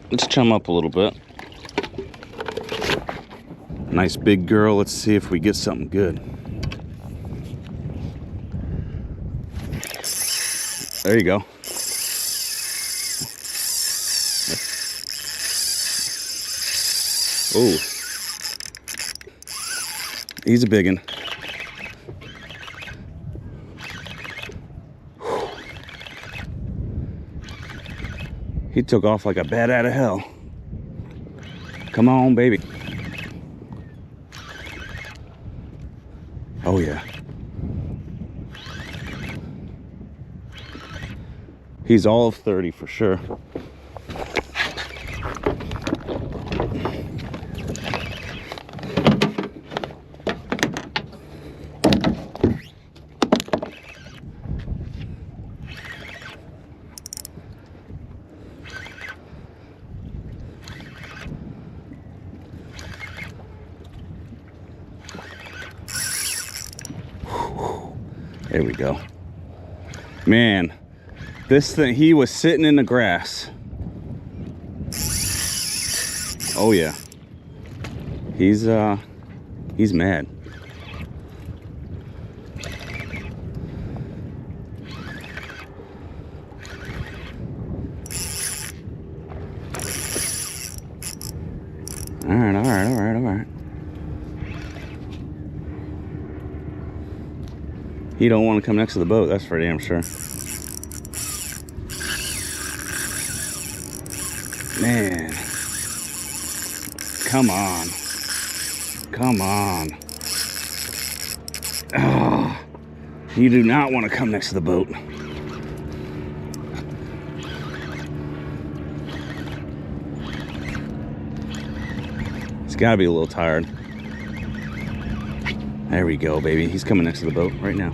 Let's chum up a little bit. Nice big girl. Let's see if we get something good. There you go. Oh, he's a big one. He took off like a bat out of hell. Come on, baby. Oh, yeah. He's all of 30 for sure. There we go. Man, this thing, he was sitting in the grass. Oh yeah. He's mad. All right. He don't want to come next to the boat, that's for damn sure. Man. Come on. Come on. Oh, you do not want to come next to the boat. He's got to be a little tired. There we go, baby. He's coming next to the boat right now.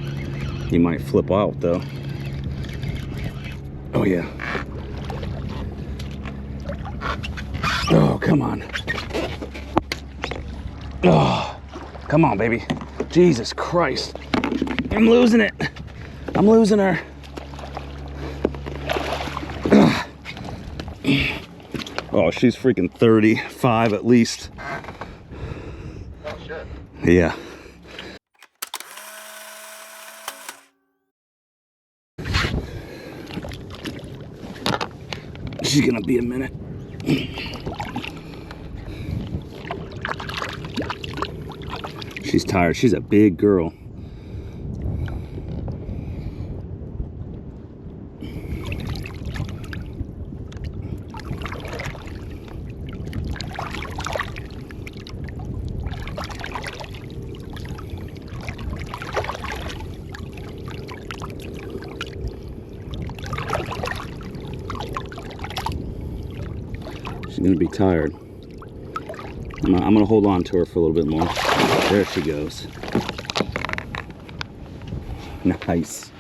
He might flip out, though. Oh, yeah. Oh, come on. Oh, come on, baby. Jesus Christ. I'm losing it. I'm losing her. Ugh. Oh, she's freaking 35 at least. Oh, shit. Yeah. She's gonna be a minute. She's tired. She's a big girl. She's gonna be tired. I'm gonna hold on to her for a little bit more. There she goes. Nice.